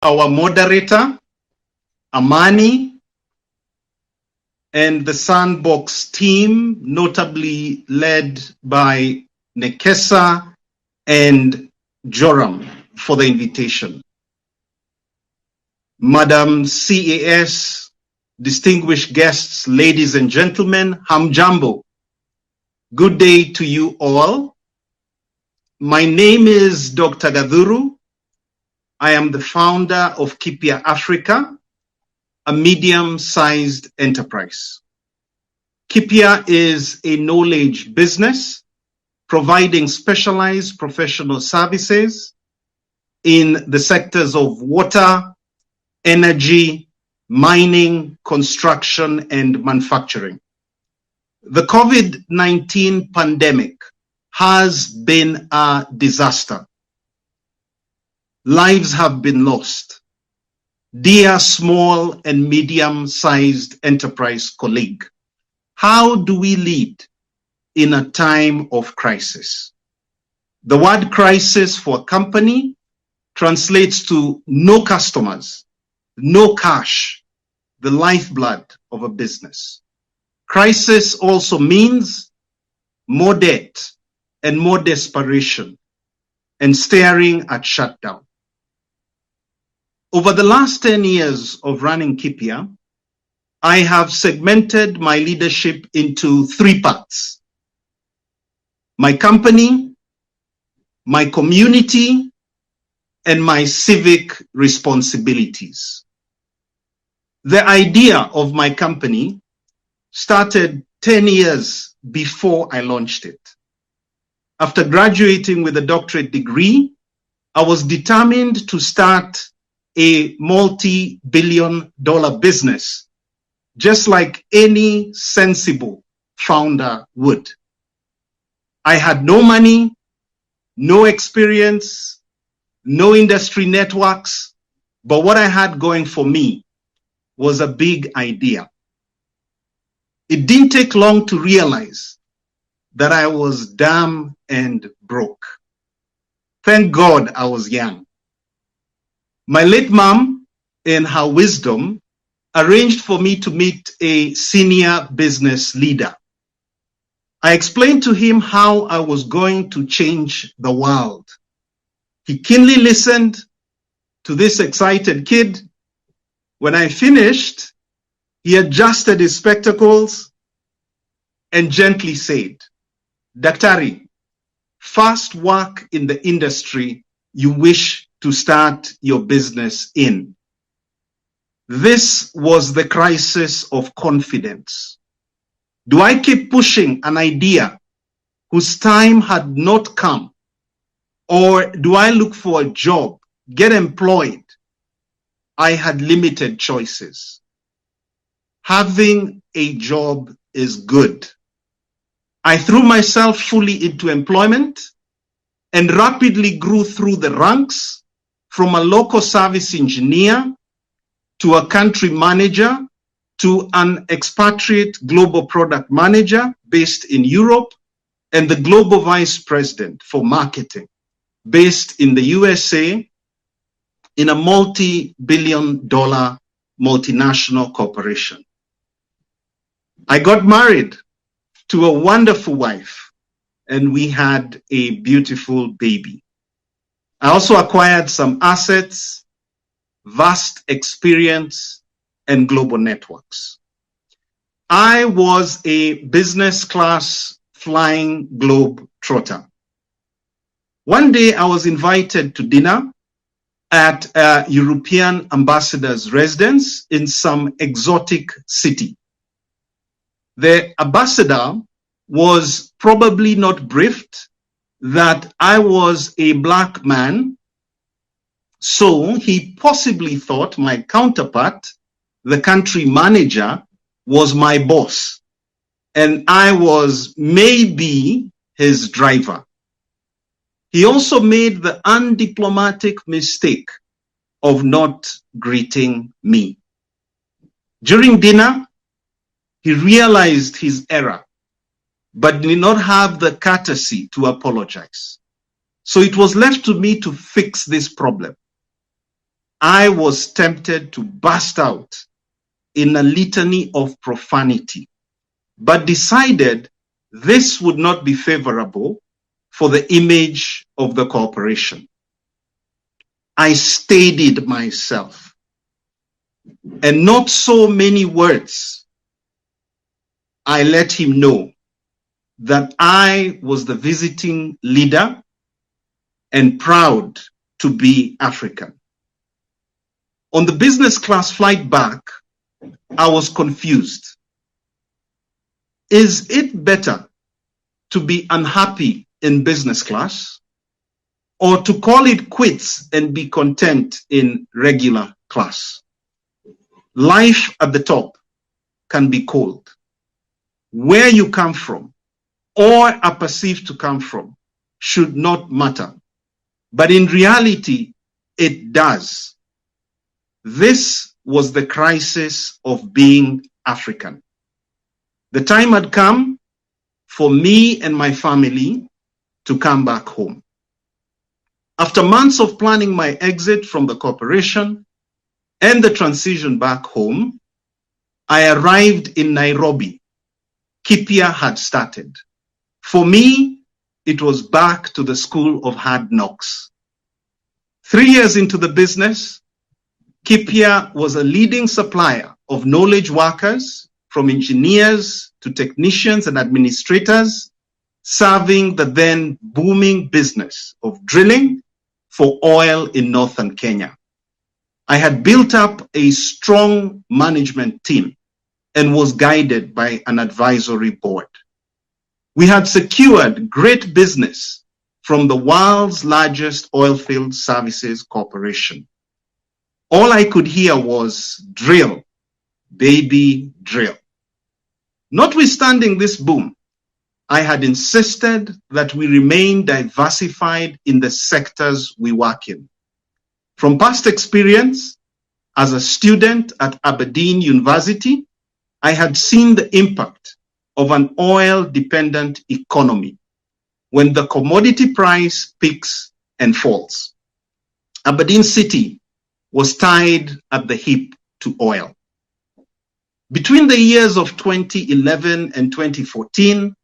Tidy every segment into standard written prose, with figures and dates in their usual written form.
our moderator, Amani, and the Sandbox team, notably led by Nekesa and Joram, for the invitation. Madam CAS, distinguished guests, ladies and gentlemen, Hamjambo. Good day to you all. My name is Dr. Gathuru. I am the founder of Kipya Africa, a medium-sized enterprise. Kipya is a knowledge business providing specialized professional services in the sectors of water, energy, mining, construction, and manufacturing. The COVID-19 pandemic has been a disaster. Lives have been lost. Dear small and medium-sized enterprise colleague, how do we lead in a time of crisis? The word crisis for a company translates to no customers, no cash, the lifeblood of a business. Crisis also means more debt and more desperation and staring at shutdown. Over the last 10 years of running Kipya, I have segmented my leadership into 3 parts: my company, my community, and my civic responsibilities. The idea of my company started 10 years before I launched it. After graduating with a doctorate degree, I was determined to start a multi-billion-dollar business, just like any sensible founder would. I had no money, no experience, no industry networks, but what I had going for me was a big idea. It didn't take long to realize that I was dumb and broke. Thank God I was young. My late mom, in her wisdom, arranged for me to meet a senior business leader. I explained to him how I was going to change the world. He keenly listened to this excited kid. When I finished, he adjusted his spectacles and gently said, "Daktari, first work in the industry you wish to start your business in." This was the crisis of confidence. Do I keep pushing an idea whose time had not come? Or do I look for a job, get employed? I had limited choices. Having a job is good. I threw myself fully into employment and rapidly grew through the ranks from a local service engineer to a country manager to an expatriate global product manager based in Europe and the global vice president for marketing based in the USA in a multi-billion-dollar multinational corporation. I got married to a wonderful wife, and we had a beautiful baby. I also acquired some assets, vast experience, and global networks. I was a business class flying globe trotter. One day I was invited to dinner at a European ambassador's residence in some exotic city. The ambassador was probably not briefed that I was a black man, so he possibly thought my counterpart, the country manager, was my boss, and I was maybe his driver. He also made the undiplomatic mistake of not greeting me. During dinner, he realized his error, but did not have the courtesy to apologize. So it was left to me to fix this problem. I was tempted to burst out in a litany of profanity, but decided this would not be favorable for the image of the corporation. I steadied myself, and not so many words. I let him know that I was the visiting leader and proud to be African. On the business class flight back, I was confused. Is it better to be unhappy in business class or to call it quits and be content in regular class? Life at the top can be cold. Where you come from or are perceived to come from should not matter. But in reality, it does. This was the crisis of being African. The time had come for me and my family to come back home. After months of planning my exit from the corporation and the transition back home, I arrived in Nairobi. Kipya had started. For me, it was back to the school of hard knocks. 3 years into the business, Kipya was a leading supplier of knowledge workers, from engineers to technicians and administrators, serving the then booming business of drilling for oil in northern Kenya. I had built up a strong management team and was guided by an advisory board. We had secured great business from the world's largest oilfield services corporation. All I could hear was drill, baby, drill. Notwithstanding this boom, I had insisted that we remain diversified in the sectors we work in. From past experience, as a student at Aberdeen University, I had seen the impact of an oil-dependent economy when the commodity price peaks and falls. Aberdeen City was tied at the hip to oil. Between the years of 2011 and 2014,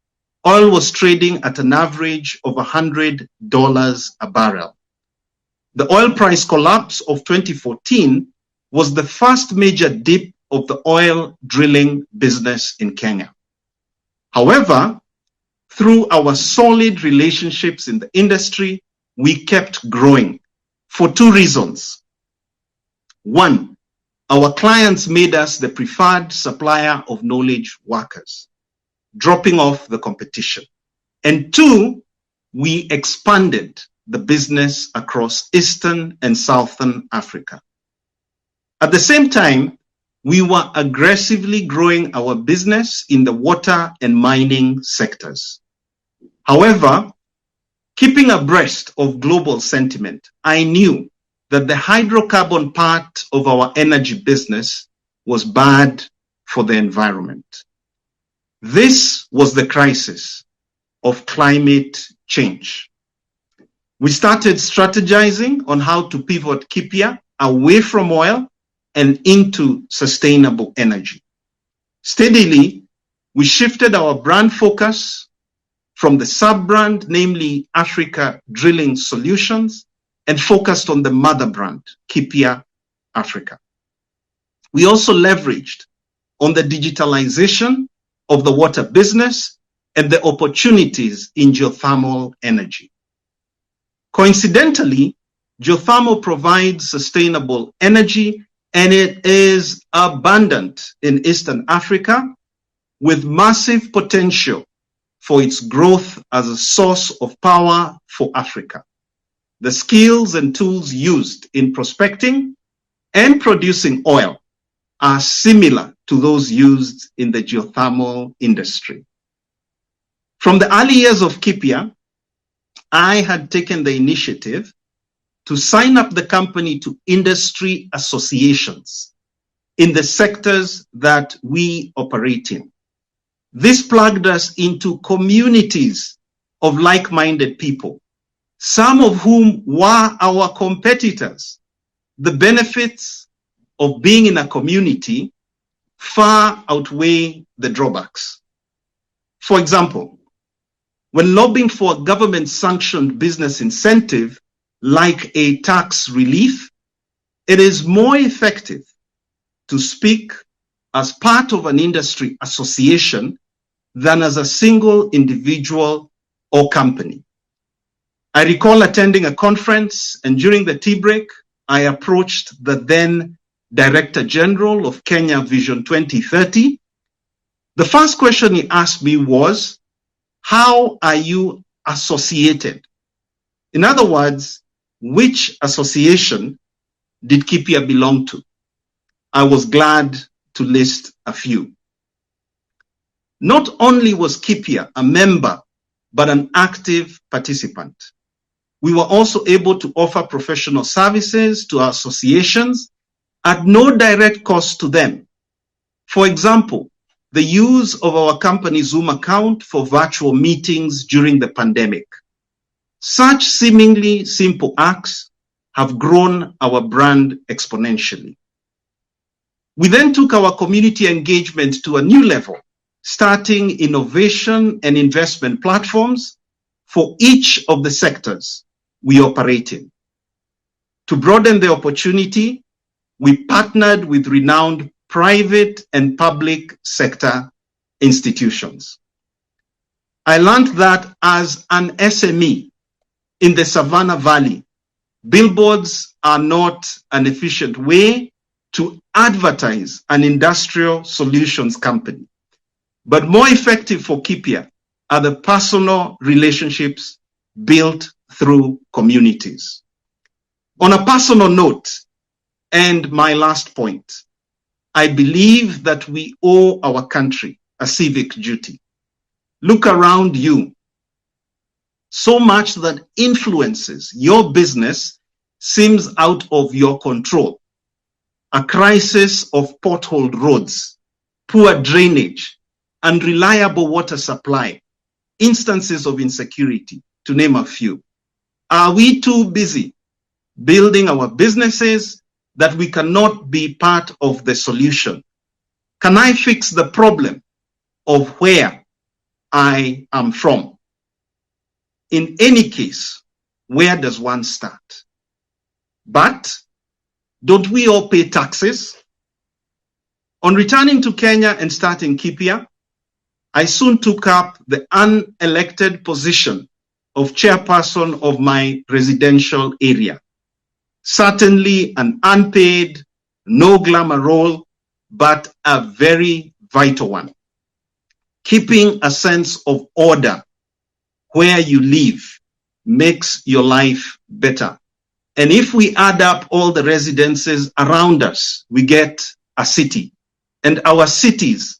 oil was trading at an average of $100 a barrel. The oil price collapse of 2014 was the first major dip of the oil drilling business in Kenya. However, through our solid relationships in the industry, we kept growing for two reasons. One, our clients made us the preferred supplier of knowledge workers, dropping off the competition. And two, we expanded the business across Eastern and Southern Africa. At the same time, we were aggressively growing our business in the water and mining sectors. However, keeping abreast of global sentiment, I knew that the hydrocarbon part of our energy business was bad for the environment. This was the crisis of climate change. We started strategizing on how to pivot Kipya away from oil and into sustainable energy. Steadily, we shifted our brand focus from the sub-brand, namely Africa Drilling Solutions, and focused on the mother brand, Kipya Africa. We also leveraged on the digitalization of the water business and the opportunities in geothermal energy. Coincidentally, geothermal provides sustainable energy, and it is abundant in Eastern Africa with massive potential for its growth as a source of power for Africa. The skills and tools used in prospecting and producing oil are similar to those used in the geothermal industry. From the early years of Kipya, I had taken the initiative to sign up the company to industry associations in the sectors that we operate in. This plugged us into communities of like-minded people, some of whom were our competitors, the benefits of being in a community far outweigh the drawbacks. For example, when lobbying for a government-sanctioned business incentive, like a tax relief, it is more effective to speak as part of an industry association than as a single individual or company. I recall attending a conference, and during the tea break, I approached the then Director General of Kenya Vision 2030. The first question he asked me was, how are you associated? In other words, which association did Kipya belong to? I was glad to list a few. Not only was Kipya a member, but an active participant. We were also able to offer professional services to our associations at no direct cost to them. For example, the use of our company Zoom account for virtual meetings during the pandemic. Such seemingly simple acts have grown our brand exponentially. We then took our community engagement to a new level, starting innovation and investment platforms for each of the sectors we operate in. To broaden the opportunity, we partnered with renowned private and public sector institutions. I learned that as an SME in the Savannah Valley, billboards are not an efficient way to advertise an industrial solutions company. But more effective for Kipya are the personal relationships built through communities. On a personal note, and my last point, I believe that we owe our country a civic duty. Look around you. So much that influences your business seems out of your control. A crisis of potholed roads, poor drainage, unreliable water supply, instances of insecurity, to name a few. Are we too busy building our businesses that we cannot be part of the solution? Can I fix the problem of where I am from? In any case, where does one start? But don't we all pay taxes? On returning to Kenya and starting Kipya, I soon took up the unelected position of chairperson of my residential area. Certainly an unpaid, no glamour role, but a very vital one. Keeping a sense of order where you live makes your life better. And if we add up all the residences around us, we get a city. And our cities,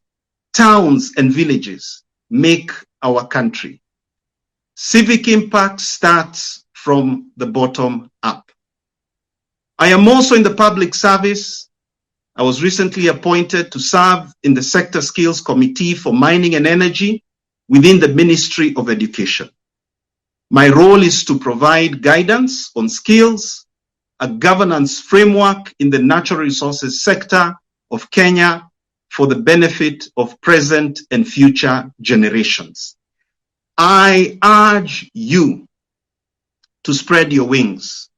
towns, and villages make our country. Civic impact starts from the bottom up. I am also in the public service. I was recently appointed to serve in the Sector Skills Committee for Mining and Energy within the Ministry of Education. My role is to provide guidance on skills, a governance framework in the natural resources sector of Kenya for the benefit of present and future generations. I urge you to spread your wings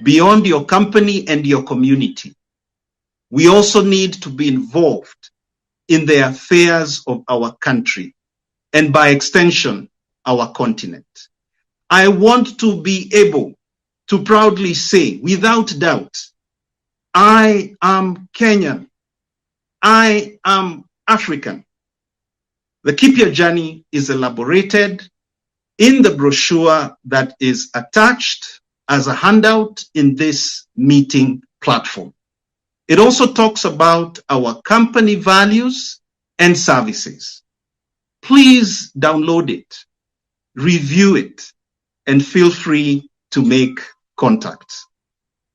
beyond your company and your community. We also need to be involved in the affairs of our country and by extension, our continent. I want to be able to proudly say, without doubt, I am Kenyan. I am African. The Kipya journey is elaborated in the brochure that is attached as a handout in this meeting platform. It also talks about our company values and services. Please download it, review it, and feel free to make contact.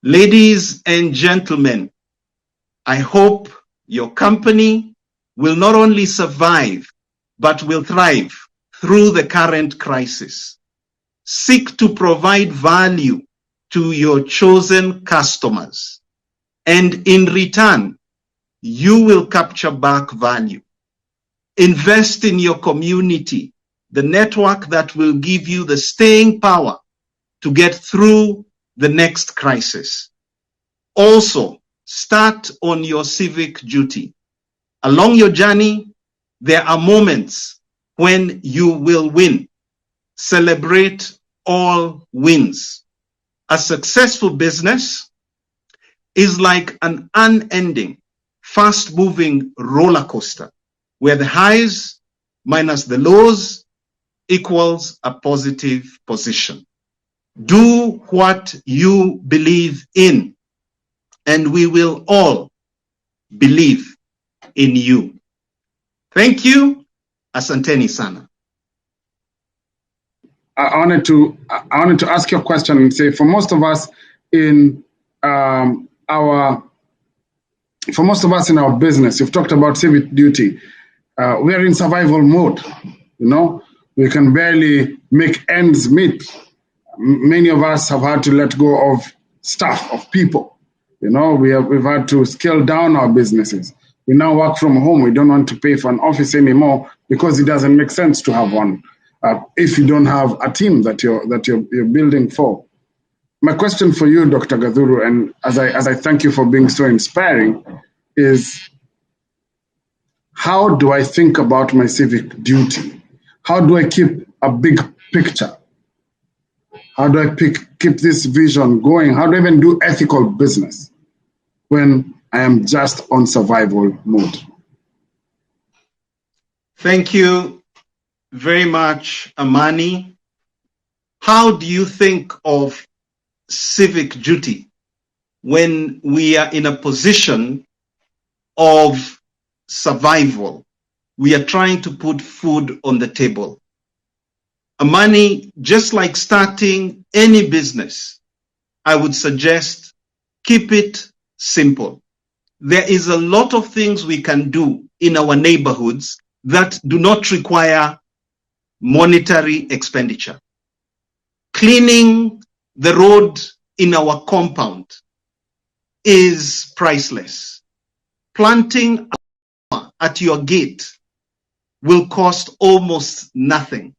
Ladies and gentlemen, I hope your company will not only survive, but will thrive through the current crisis. Seek to provide value to your chosen customers And in return, you will capture back value. Invest in your community, the network that will give you the staying power to get through the next crisis. Also, start on your civic duty. Along your journey, there are moments when you will win. Celebrate all wins. A successful business is like an unending, fast-moving roller coaster, where the highs minus the lows equals a positive position. Do what you believe in, and we will all believe in you. Thank you. Asanteni sana. I wanted to ask you a question and say, for most of us in our business, you've talked about civic duty. We are in survival mode. You know, we can barely make ends meet. Many of us have had to let go of staff, of people. You know, we've had to scale down our businesses. We now work from home. We don't want to pay for an office anymore because it doesn't make sense to have one if you don't have a team that you're building for. My question for you, Dr. Gathuru, and as I thank you for being so inspiring, is how do I think about my civic duty? How do I keep a big picture? How do I keep this vision going? How do I even do ethical business when I am just on survival mode? Thank you very much, Amani. How do you think of civic duty when we are in a position of survival? We are trying to put food on the table. Amani, just like starting any business, I would suggest keep it simple. There is a lot of things we can do in our neighborhoods that do not require monetary expenditure. Cleaning the road in our compound is priceless. Planting at your gate will cost almost nothing.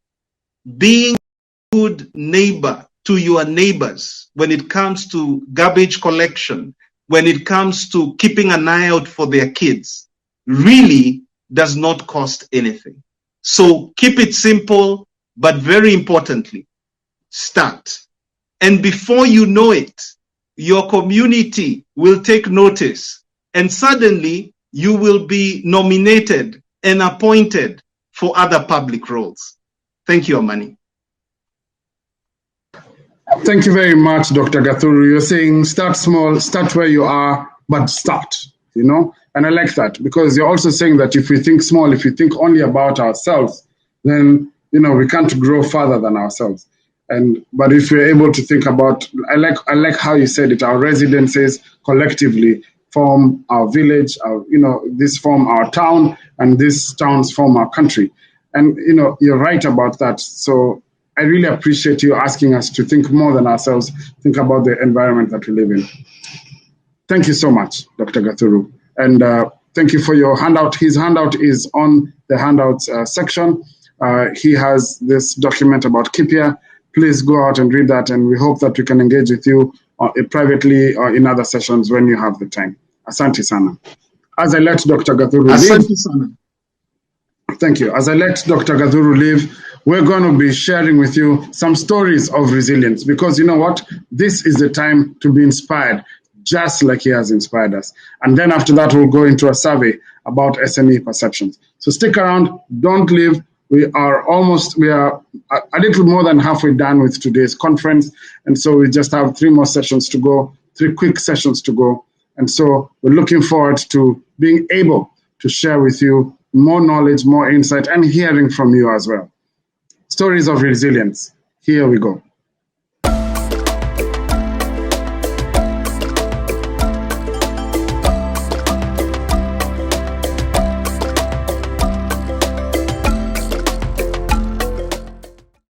Being a good neighbor to your neighbors when it comes to garbage collection, when it comes to keeping an eye out for their kids, really does not cost anything. So keep it simple, but very importantly, start. And before you know it, your community will take notice, and suddenly you will be nominated and appointed for other public roles. Thank you, Amani. Thank you very much, Dr. Gathuru. You're saying start small, start where you are, but start, you know? And I like that, because you're also saying that if we think small, if we think only about ourselves, then, you know, we can't grow further than ourselves. But if we're able to think about, I like how you said it, our residences collectively form our village, this form our town, and these towns form our country. And, you know, you're right about that. So I really appreciate you asking us to think more than ourselves, think about the environment that we live in. Thank you so much, Dr. Gathuru. And thank you for your handout. His handout is on the handouts section. He has this document about Kipya. Please go out and read that, and we hope that we can engage with you privately or in other sessions when you have the time. Asante sana. As I let Dr. Gathuru leave, thank you. As I let Dr. Gathuru leave, we're going to be sharing with you some stories of resilience, because you know what? This is the time to be inspired, just like he has inspired us. And then after that, we'll go into a survey about SME perceptions. So stick around, don't leave. We are a little more than halfway done with today's conference. And so we just have 3 more sessions to go, 3 quick sessions to go. And so we're looking forward to being able to share with you more knowledge, more insight, and hearing from you as well. Stories of resilience. Here we go.